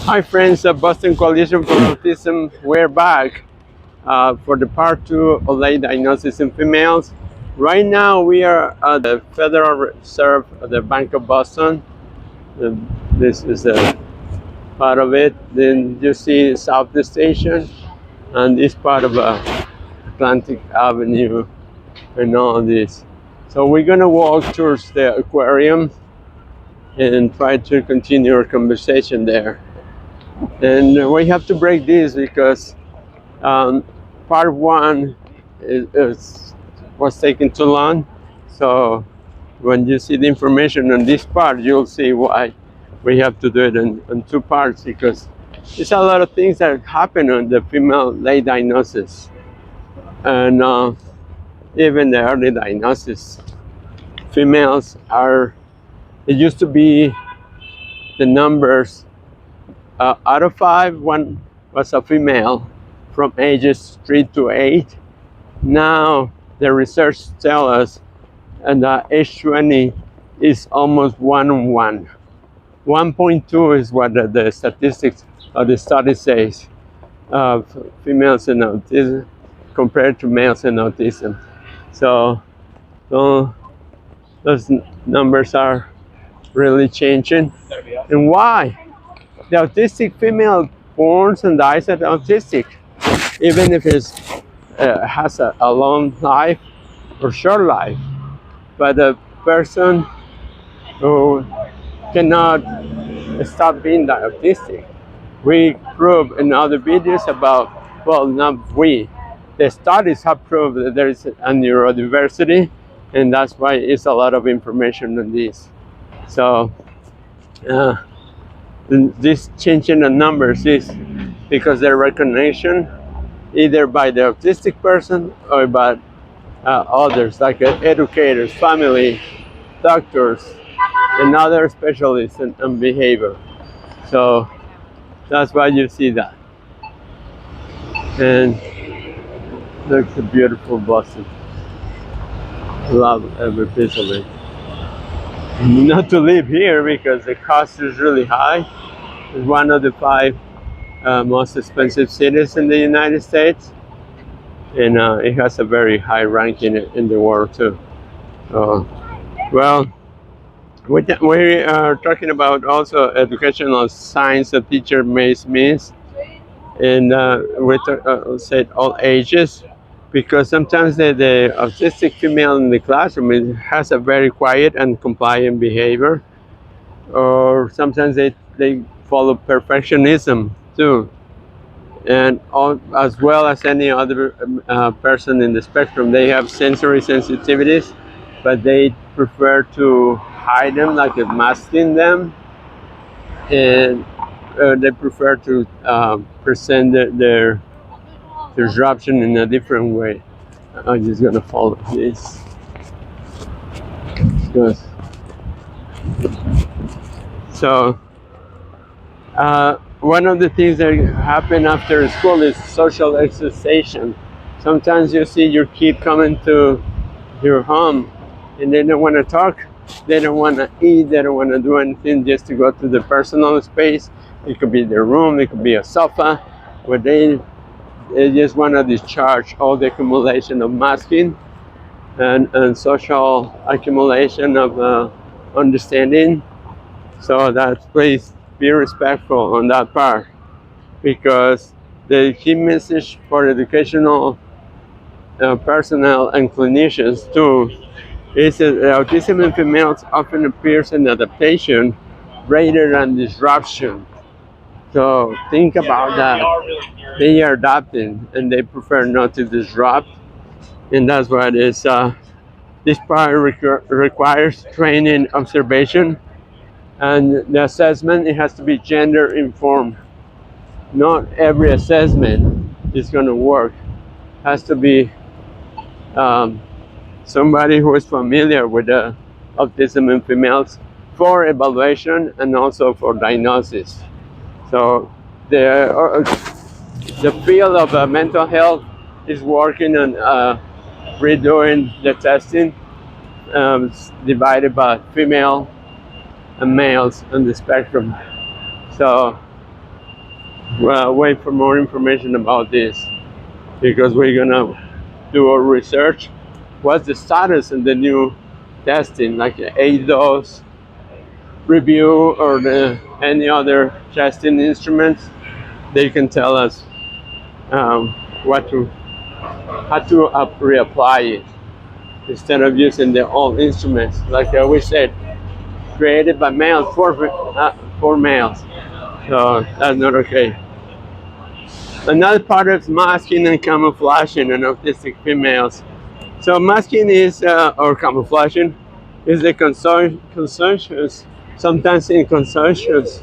Hi friends of Boston Coalition for Autism, we're back for the part 2 of late diagnosis in females. Right now we are at the Federal Reserve of the Bank of Boston. Uh, This is a part of it. Then you see South Station and this part of Atlantic Avenue and all this. So we're gonna walk towards the aquarium and try to continue our conversation there. And we have to break this because Um, part one was taken too long, so when you see the information on this part, you'll see why we have to do it in two parts because there's a lot of things that happen on the female late diagnosis and even the early diagnosis. Females are, it used to be the numbers out of five, one was a female from ages 3 to 8. Now the research tells us and age 20 is almost 1 on 1. 1.2 is what the statistics of the study says of females in autism compared to males in autism. So those numbers are really changing. And why? The autistic female born and dies as autistic, even if it has a long life or short life. But the person who cannot stop being autistic. We prove in other videos about, well, not we, the studies have proved that there is a neurodiversity, and that's why it's a lot of information on this. So uh, this changing the numbers is because their recognition either by the autistic person or by others like educators, family, doctors, and other specialists in behavior. So that's why you see that. And looks a beautiful Boston. Love every piece of it. Not to live here because the cost is really high. It's one of the five most expensive cities in the United States, and it has a very high ranking in the world too. So, well, we are talking about also educational science that teacher May Smith, and said all ages, because sometimes the autistic female in the classroom has a very quiet and compliant behavior, or sometimes they follow perfectionism too, and as well as any other person in the spectrum, they have sensory sensitivities, but they prefer to hide them, like masking them, and they prefer to present their disruption in a different way. I'm just gonna follow this. Good. So, one of the things that happen after school is social exercisation. Sometimes you see your kid coming to your home and they don't want to talk, they don't want to eat, they don't want to do anything, just to go to the personal space. It could be their room, it could be a sofa, where they just want to discharge all the accumulation of masking and social accumulation of understanding. So that please be respectful on that part, because the key message for educational personnel and clinicians too is that autism in females often appears in adaptation rather than disruption. So think about that. They are adapting and they prefer not to disrupt, and that's what it is. This part requires training, observation, and the assessment, it has to be gender informed. Not every assessment is going to work. It has to be um, somebody who is familiar with autism in females for evaluation and also for diagnosis. So the field of mental health is working on redoing the testing, divided by female and males on the spectrum. So wait for more information about this because we're gonna do our research. What's the status in the new testing, like ADOS review or any other testing instruments? They can tell us um, what to how to reapply it instead of using the old instruments. Like we said, created by males for males. So that's not okay. Another part is masking and camouflaging in autistic females. So masking is, or camouflaging, is the conscious, sometimes inconscious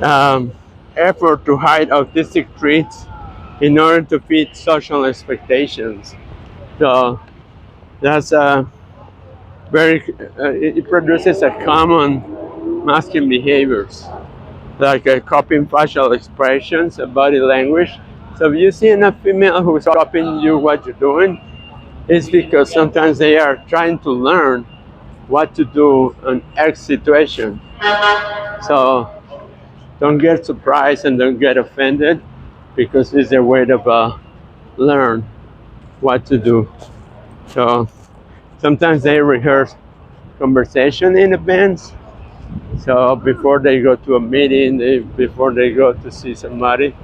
um, effort to hide autistic traits in order to fit social expectations. So that's very, it produces a common masking behaviors, like copying facial expressions and body language. So if you see a female who's copying you what you're doing, it's because sometimes they are trying to learn what to do in X situation. So don't get surprised and don't get offended because it's their way to learn what to do. So sometimes they rehearse conversation in advance. So before they go to a meeting, before they go to see somebody,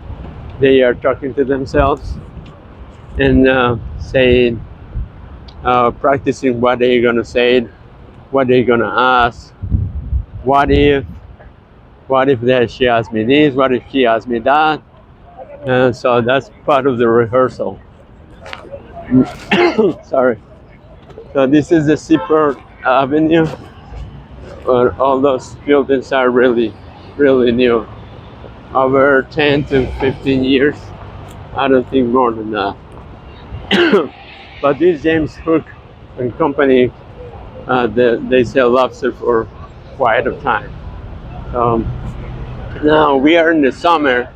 they are talking to themselves and saying, practicing what they're gonna say, what they're gonna ask, what if, that she asked me this, what if she asked me that, and so that's part of the rehearsal. Sorry. So this is the Seaport Avenue, where all those buildings are really, really new, over 10 to 15 years. I don't think more than that. But this James Hook and Company, they sell lobster for quite a time. Um, Now we are in the summer.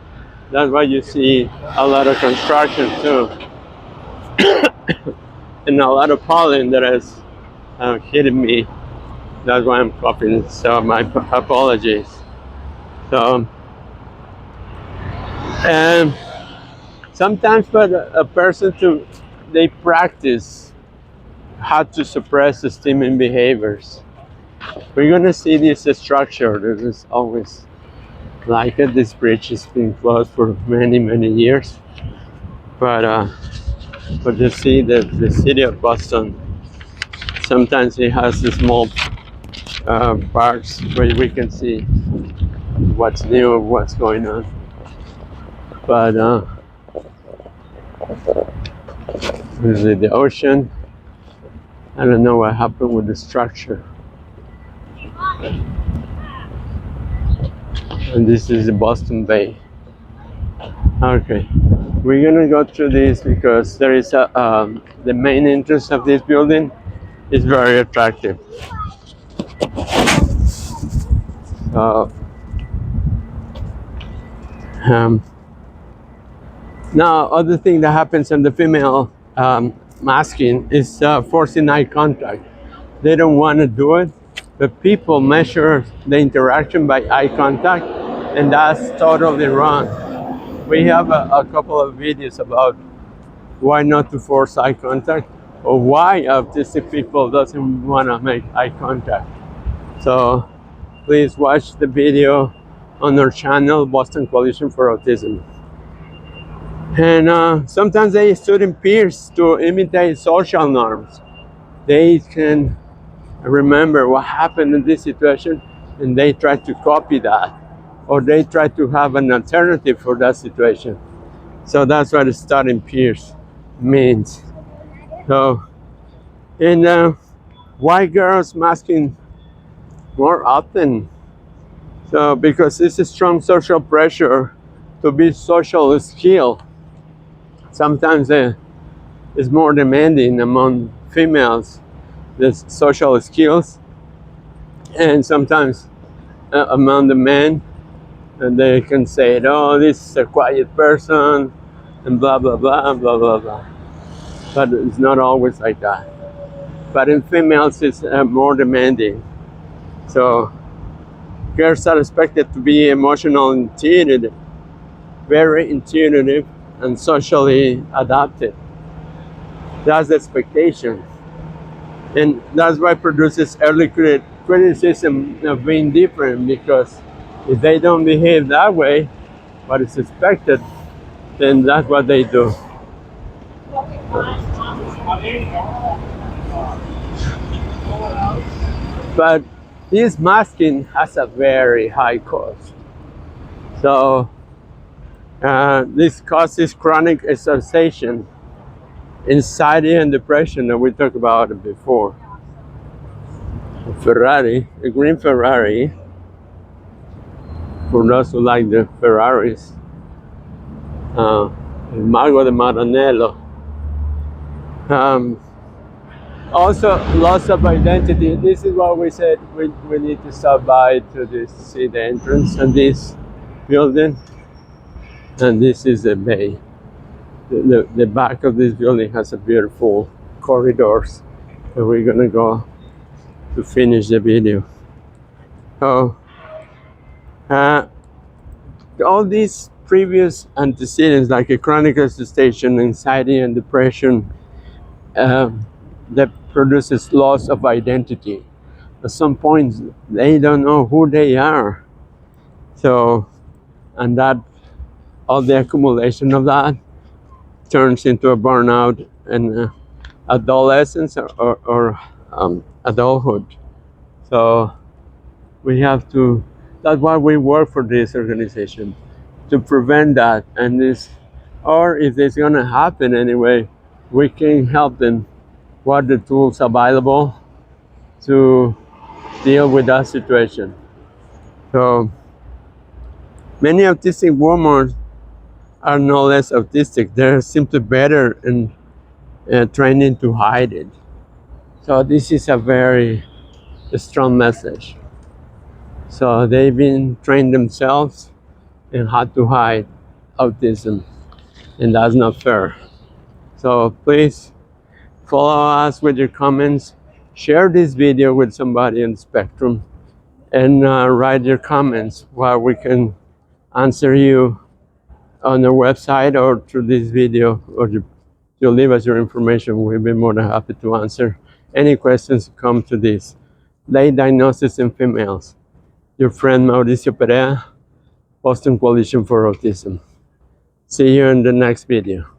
That's why you see a lot of construction too, and a lot of pollen that is hitting me. That's why I'm coughing. So my apologies. So and sometimes for a person to they practice how to suppress esteeming behaviors. We're gonna see this structure. This is always like it. This bridge has been closed for many, many years. But you see that the city of Boston sometimes it has the small parts where we can see what's new, what's going on. But this is the ocean. I don't know what happened with the structure. And this is the Boston Bay. Okay, we're gonna go through this because there is the main entrance of this building is very attractive. So now, other thing that happens in the female masking is forcing eye contact. They don't want to do it, but people measure the interaction by eye contact, and that's totally wrong. We have a couple of videos about why not to force eye contact or why autistic people doesn't want to make eye contact. So please watch the video on our channel, Boston Coalition for Autism. And sometimes they student peers to imitate social norms. They can remember what happened in this situation and they try to copy that, or they try to have an alternative for that situation. So that's what studying peers means. So, and why girls masking more often? So because it's a strong social pressure to be social skilled. Sometimes it's more demanding among females, the social skills, and sometimes among the men, and they can say, "Oh, this is a quiet person," and blah blah blah blah blah blah. But it's not always like that. But in females, it's more demanding. So girls are expected to be emotional and intuitive, very intuitive and socially adapted. That's the expectation. And that's why produces early criticism of being different, because if they don't behave that way, what is expected, then that's what they do. But this masking has a very high cost. So this causes chronic exhaustion, anxiety, and depression that we talked about before. A green Ferrari, for those who like the Ferraris, El Mago de Maranello. Also, loss of identity. This is what we said we need to stop by to see the entrance of this building. And this is the bay. The back of this building has a beautiful corridors. So we're gonna go to finish the video. So, all these previous antecedents, like a chronic exhaustion, anxiety, and depression, that produces loss of identity. At some point, they don't know who they are. So, and that, all the accumulation of that turns into a burnout and adolescence or adulthood. So we have to, that's why we work for this organization, to prevent that. And this, or if it's gonna happen anyway, we can help them. What are the tools available to deal with that situation? So many autistic women are no less autistic. They're simply better in training to hide it. So this is a very strong message. So they've been trained themselves in how to hide autism, and that's not fair. So please follow us with your comments, share this video with somebody on the spectrum, and write your comments while we can answer you on the website or through this video, or you leave us your information. We'll be more than happy to answer any questions that come to this. Late diagnosis in females. Your friend Mauricio Perea, Boston Coalition for Autism. See you in the next video.